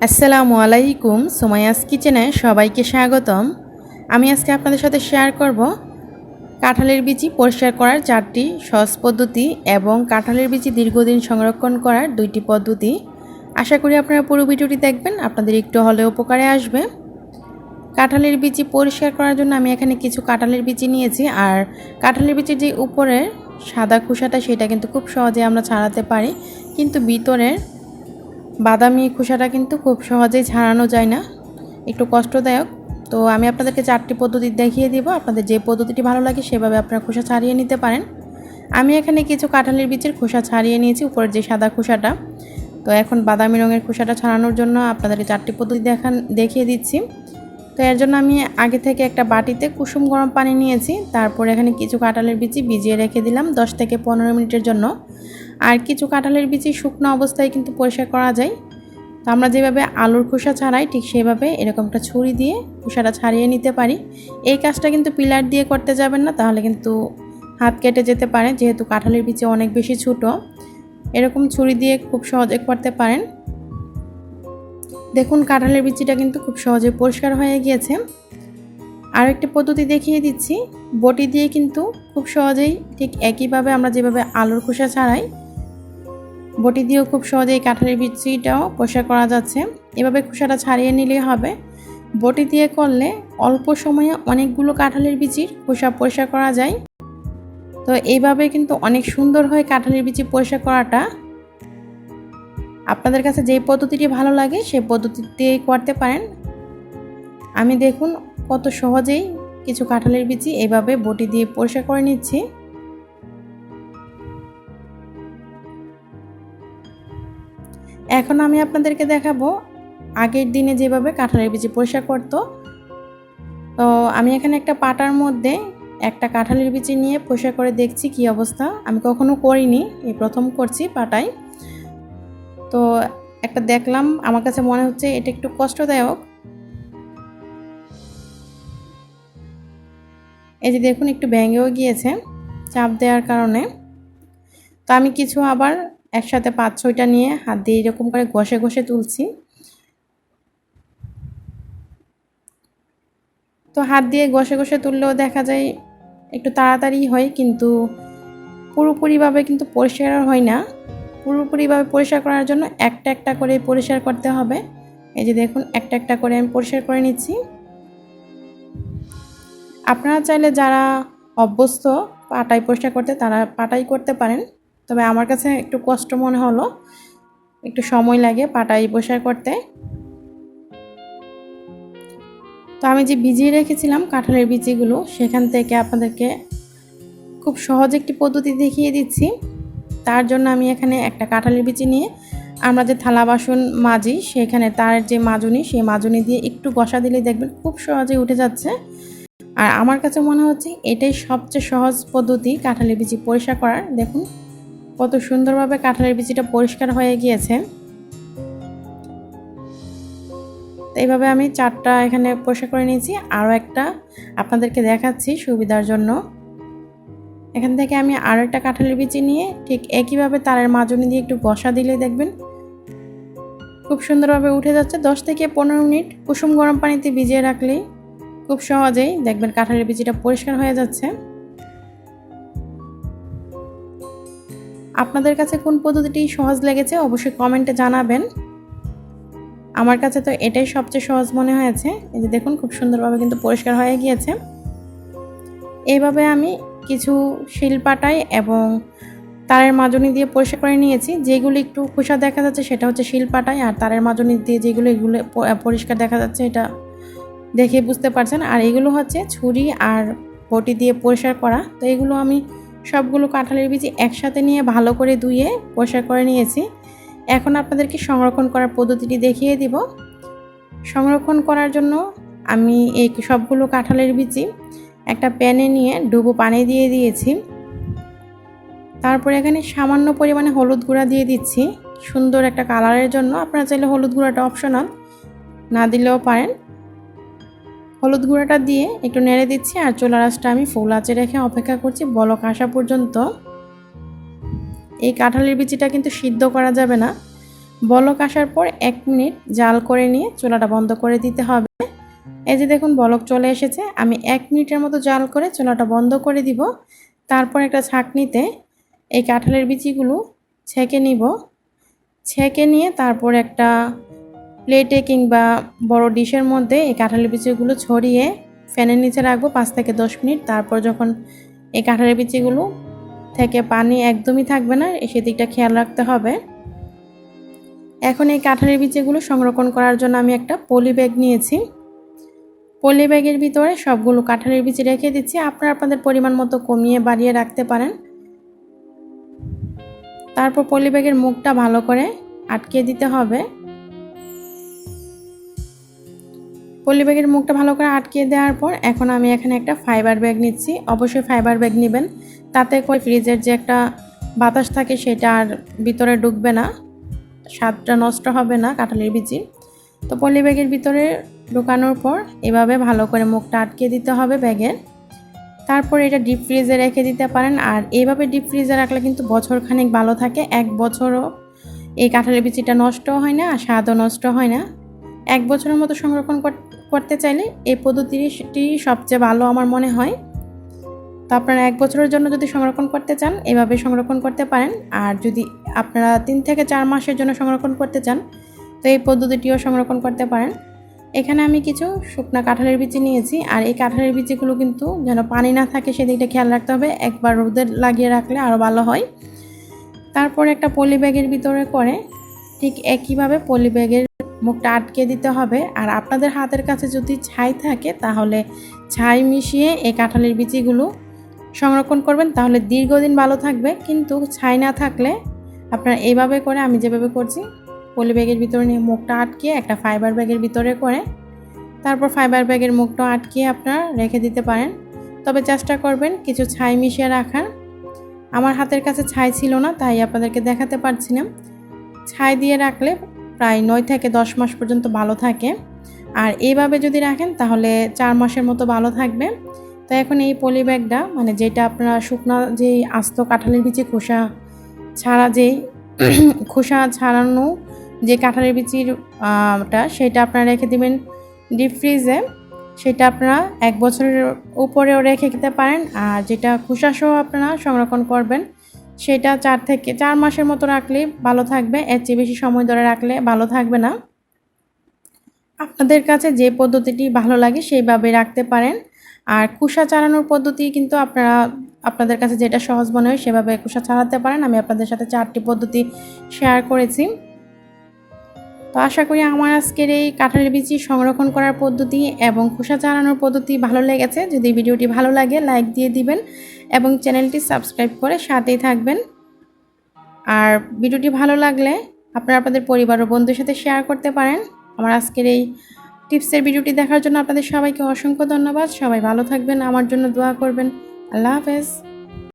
আসসালামু আলাইকুম। সুমাইয়াস কিচেনে সবাইকে স্বাগতম। আমি আজকে আপনাদের সাথে শেয়ার করব কাঁঠালের বিচি পরিষ্কার করার 4টি সহজ পদ্ধতি এবং কাঁঠালের বিচি দীর্ঘদিন সংরক্ষণ করার 2টি পদ্ধতি। আশা করি আপনারা পুরো ভিডিওটি দেখবেন, আপনাদের একটু হলেও উপকারে আসবে। কাঁঠালের বিচি পরিষ্কার করার জন্য আমি এখানে কিছু কাঁঠালের বিচি নিয়েছি, আর কাঁঠালের বিচির যে উপরের সাদা খোসাটা সেটা কিন্তু খুব সহজে আমরা ছাড়াতে পারি, কিন্তু ভিতরের বাদামি খোসাটা কিন্তু খুব সহজেই ছাড়ানো যায় না, একটু কষ্টদায়ক। তো আমি আপনাদেরকে 4টি পদ্ধতি দেখিয়ে দিব, আপনাদের যে পদ্ধতিটি ভালো লাগে সেভাবে আপনারা খোসা ছাড়িয়ে নিতে পারেন। আমি এখানে কিছু কাঁঠালের বীজের খোসা ছাড়িয়ে নিয়েছি, উপরের যে সাদা খোসাটা। তো এখন বাদামি রঙের খোসাটা ছাড়ানোর জন্য আপনাদেরকে 4টি পদ্ধতি দেখিয়ে দিচ্ছি। তো এর জন্য আমি আগে থেকে একটা বাটিতে কুসুম গরম পানি নিয়েছি, তারপর এখানে কিছু কাঁঠালের বিচি ভিজিয়ে রেখে দিলাম 10 থেকে 15 মিনিটের জন্য। আর কিছু কাঁঠালের বিচি শুকনো অবস্থায় কিন্তু পরিষ্কার করা যায়। তো আমরা যেভাবে আলুর খোসা ছাড়াই ঠিক সেভাবে এরকম একটা ছুরি দিয়ে খোসাটা ছাড়িয়ে নিতে পারি। এই কাজটা কিন্তু পিলার দিয়ে করতে যাবেন না, তাহলে কিন্তু হাত কেটে যেতে পারে, যেহেতু কাঁঠালের বিচি অনেক বেশি ছোটো। এরকম ছুরি দিয়ে খুব সহজে করতে পারেন। দেখুন কাঁঠালের বিচিটা কিন্তু খুব সহজে পরিষ্কার হয়ে গিয়েছে। আর একটি পদ্ধতি দেখিয়ে দিচ্ছি, বটি দিয়ে কিন্তু খুব সহজেই ঠিক একইভাবে আমরা যেভাবে আলুর খোসা ছাড়াই বটি দিয়েও খুব সহজেই কাঁঠালের বিচিটাও পরিষ্কার করা যাচ্ছে। এভাবে খোসাটা ছাড়িয়ে নিলেই হবে। বটি দিয়ে করলে অল্প সময়ে অনেকগুলো কাঁঠালের বিচির খোসা পরিষ্কার করা যায়। তো এইভাবে কিন্তু অনেক সুন্দর হয় কাঁঠালের বিচি পরিষ্কার করাটা। আপনাদের কাছে যেই পদ্ধতিটি ভালো লাগে সেই পদ্ধতিতেই করতে পারেন। আমি দেখুন কত সহজেই কিছু কাঁঠালের বিচি এভাবে বটি দিয়ে পরিষ্কার করে নিচ্ছি। এখন আমি আপনাদেরকে দেখাবো আগের দিনে যেভাবে কাঁঠালের বিচি পরিষ্কার করতো। তো আমি এখানে একটা পাটার মধ্যে একটা কাঁঠালের বিচি নিয়ে পরিষ্কার করে দেখছি কি অবস্থা। আমি কখনো করিনি, এই প্রথম করছি পাটায়। তো একটা দেখলাম, আমার কাছে মনে হচ্ছে এটা একটু কষ্টদায়ক। এই যে দেখুন একটু ভেঙেও গিয়েছে চাপ দেওয়ার কারণে। তো আমি কিছু আবার একসাথে 5-6টা নিয়ে হাত দিয়ে এরকম করে ঘষে ঘষে তুলছি। তো হাত দিয়ে ঘষে ঘষে তুললেও দেখা যায় একটু তাড়াতাড়ি হয়, কিন্তু পুরোপুরিভাবে কিন্তু পরিষ্কার হয় না। পুরোপুরিভাবে পরিষ্কার করার জন্য একটা একটা করে পরিষ্কার করতে হবে। এই যে দেখুন একটা একটা করে আমি পরিষ্কার করে নিচ্ছি। আপনারা চাইলে যারা অভ্যস্ত পাটাই পরিষ্কার করতে তারা পাটাই করতে পারেন, তবে আমার কাছে একটু কষ্ট মনে হলো, একটু সময় লাগে পাটাই পরিষ্কার করতে। তো আমি যে ভিজিয়ে রেখেছিলাম কাঁঠালের বিচিগুলো, সেখান থেকে আপনাদেরকে খুব সহজ একটি পদ্ধতি দেখিয়ে দিচ্ছি। তার জন্য আমি এখানে একটা কাঁঠালের বিচি নিয়ে আমরা যে থালা বাসন মাজি সেখানে তার যে মাজুনি, সেই মাজুনি দিয়ে একটু ঘষা দিলে দেখবেন খুব সহজেই উঠে যাচ্ছে। আর আমার কাছে মনে হচ্ছে এটাই সবচেয়ে সহজ পদ্ধতি কাঁঠালের বিচি পরিষ্কার করার। দেখুন কত সুন্দরভাবে কাঁঠালের বিচিটা পরিষ্কার হয়ে গিয়েছে। তো এইভাবে আমি 4টা এখানে পরিষ্কার করে নিয়েছি। আরও একটা আপনাদেরকে দেখাচ্ছি সুবিধার জন্য। এখান থেকে আমি আরও একটা কাঁঠালের বিচি নিয়ে ঠিক একইভাবে তারের মাজুনি দিয়ে একটু ঘষা দিলেই দেখবেন খুব সুন্দরভাবে উঠে যাচ্ছে। 10 থেকে 15 মিনিট কুসুম গরম পানিতে ভিজিয়ে রাখলেই খুব সহজেই দেখবেন কাঁঠালের বিচিটা পরিষ্কার হয়ে যাচ্ছে। আপনাদের কাছে কোন পদ্ধতিটি সহজ লেগেছে অবশ্যই কমেন্টে জানাবেন। আমার কাছে তো এটাই সবচেয়ে সহজ মনে হয়েছে। এই যে দেখুন খুব সুন্দরভাবে কিন্তু পরিষ্কার হয়ে গিয়েছে। এইভাবে আমি কিছু শিলপাটায় এবং তারের মাজুনি দিয়ে পরিষ্কার করে নিয়েছি। যেগুলো একটু খোসা দেখা যাচ্ছে সেটা হচ্ছে শিলপাটায়, আর তারের মাজুনি দিয়ে যেগুলো এগুলো পরিষ্কার দেখা যাচ্ছে এটা দেখে বুঝতে পারছেন। আর এগুলো হচ্ছে ছুরি আর বটি দিয়ে পরিষ্কার করা। তো এগুলো আমি সবগুলো কাঁঠালের বিচি একসাথে নিয়ে ভালো করে ধুয়ে পরিষ্কার করে নিয়েছি। এখন আপনাদেরকে সংরক্ষণ করার পদ্ধতিটি দেখিয়ে দিব। সংরক্ষণ করার জন্য আমি এই সবগুলো কাঁঠালের বিচি একটা প্যানে নিয়ে ডুবো পানি দিয়ে দিয়েছি। তারপরে এখানে সামান্য পরিমাণে হলুদ গুঁড়া দিয়ে দিচ্ছি সুন্দর একটা কালারের জন্য। আপনারা চাইলে হলুদ গুঁড়াটা অপশনাল, না দিলেও পারেন। হলুদ গুঁড়াটা দিয়ে একটু নেড়ে দিচ্ছি, আর চুলার আঁচটা আমি ফুল আঁচে রেখে অপেক্ষা করছি বলক আসা পর্যন্ত। এই কাঁঠালের বিচিটা কিন্তু সিদ্ধ করা যাবে না, বলক আসার পর 1 মিনিট জাল করে নিয়ে চুলাটা বন্ধ করে দিতে হবে। এই যে দেখুন বলক চলে এসেছে, আমি 1 মিনিটের মতো জাল করে চুলাটা বন্ধ করে দিব। তারপর একটা ছাঁকনিতে এই কাঁঠালের বিচিগুলো ছেঁকে নিব। ছেঁকে নিয়ে তারপর একটা প্লেটে কিংবা বড় ডিশের মধ্যে এই কাঁঠালের বিচিগুলো ছড়িয়ে ফ্যানের নিচে রাখবো 5 থেকে 10 মিনিট। তারপর যখন এই কাঁঠালের বিচিগুলো থেকে পানি একদমই থাকবে না, সেদিকটা খেয়াল রাখতে হবে। এখন এই কাঁঠালের বিচিগুলো সংরক্ষণ করার জন্য আমি একটা পলি ব্যাগ নিয়েছি। পলি ব্যাগের ভিতরে সবগুলো কাঁঠালের বিচি রেখে দিচ্ছি। আপনারা আপনাদের পরিমাণ মতো কমিয়ে বাড়িয়ে রাখতে পারেন। তারপর পলি ব্যাগের মুখটা ভালো করে আটকে দিতে হবে। পলি ব্যাগের মুখটা ভালো করে আটকে দেওয়ার পর এখন আমি এখানে একটা ফাইবার ব্যাগ নিচ্ছি। অবশ্যই ফাইবার ব্যাগ নেবেন, তাতে করে ফ্রিজের যে একটা বাতাস থাকে সেটা আর ভিতরে ঢুকবে না, স্বাদটা নষ্ট হবে না কাঁঠালের বিচি। তো পলি ব্যাগের ভিতরে ঢোকানোর পর এভাবে ভালো করে মুখটা আটকে দিতে হবে ব্যাগের। তারপর এটা ডিপ ফ্রিজে রেখে দিতে পারেন। আর এইভাবে ডিপ ফ্রিজে রাখলে কিন্তু বছরখানেক ভালো থাকে, 1 বছরও এই কাঁঠালের বিচিটা নষ্ট হয় না আর স্বাদও নষ্ট হয় না। 1 বছরের মতো সংরক্ষণ করতে চাইলে এই পদ্ধতিটি সবচেয়ে ভালো আমার মনে হয়। তো আপনারা 1 বছরের জন্য যদি সংরক্ষণ করতে চান এভাবে সংরক্ষণ করতে পারেন। আর যদি আপনারা 3 থেকে 4 মাসের জন্য সংরক্ষণ করতে চান তো এই পদ্ধতিটিও সংরক্ষণ করতে পারেন। এখানে আমি কিছু শুকনা কাঁঠালের বিচি নিয়েছি। আর এই কাঁঠালের বিচিগুলো কিন্তু যেন পানি না থাকে সেদিকটা খেয়াল রাখতে হবে, একবার রোদে লাগিয়ে রাখলে আরও ভালো হয়। তারপর একটা পলি ব্যাগের ভিতরে করে ঠিক একইভাবে পলি ব্যাগের মুখটা আটকে দিতে হবে। আর আপনাদের হাতের কাছে যদি ছাই থাকে তাহলে ছাই মিশিয়ে এই কাঁঠালের বিচিগুলো সংরক্ষণ করবেন, তাহলে দীর্ঘদিন ভালো থাকবে। কিন্তু ছাই না থাকলে আপনারা এইভাবে করে আমি যেভাবে করছি পলি ব্যাগের ভিতরে নিয়ে মুখটা আটকে একটা ফাইবার ব্যাগের ভিতরে করে তারপর ফাইবার ব্যাগের মুখটা আটকিয়ে আপনারা রেখে দিতে পারেন। তবে চেষ্টা করবেন কিছু ছাই মিশিয়ে রাখার। আমার হাতের কাছে ছাই ছিল না তাই আপনাদেরকে দেখাতে পারছি না। ছাই দিয়ে রাখলে প্রায় 9 থেকে 10 মাস পর্যন্ত ভালো থাকে। আর এইভাবে যদি রাখেন তাহলে 4 মাসের মতো ভালো থাকবে। তো এখন এই পলি ব্যাগটা মানে যেটা আপনারা শুকনা যেই আস্ত কাঁঠালের বিচি খোসা ছাড়া যেই খোসা ছাড়ানো যে কাঁঠালের বিচির সেটা আপনারা রেখে দিবেন ডিপ ফ্রিজে। সেটা আপনারা 1 বছরের উপরেও রেখে দিতে পারেন। আর যেটা খোসাসহ আপনারা সংরক্ষণ করবেন সেটা 4 থেকে 4 মাসের মতো রাখলে ভালো থাকবে, এর চেয়ে বেশি সময় ধরে রাখলে ভালো থাকবে না। আপনাদের কাছে যে পদ্ধতিটি ভালো লাগে সেইভাবে রাখতে পারেন। আর খোসা ছাড়ানোর পদ্ধতি কিন্তু আপনাদের কাছে যেটা সহজ মনে হয় সেভাবে খোসা ছাড়াতে পারেন। আমি আপনাদের সাথে 4টি পদ্ধতি শেয়ার করেছি। তো আশা করি আমার আজকের এই কাঁঠালের বিচি সংরক্ষণ করার পদ্ধতি এবং খোসা ছাড়ানোর পদ্ধতি ভালো লেগেছে। যদি ভিডিওটি ভালো লাগে লাইক দিয়ে দিবেন এবং চ্যানেলটি সাবস্ক্রাইব করে সাথেই থাকবেন। আর ভিডিওটি ভালো লাগলে আপনারা আপনাদের পরিবার ও বন্ধুদের সাথে শেয়ার করতে পারেন। আমার আজকের এই টিপসের ভিডিওটি দেখার জন্য আপনাদের সবাইকে অসংখ্য ধন্যবাদ। সবাই ভালো থাকবেন, আমার জন্য দোয়া করবেন। আল্লাহ হাফেজ।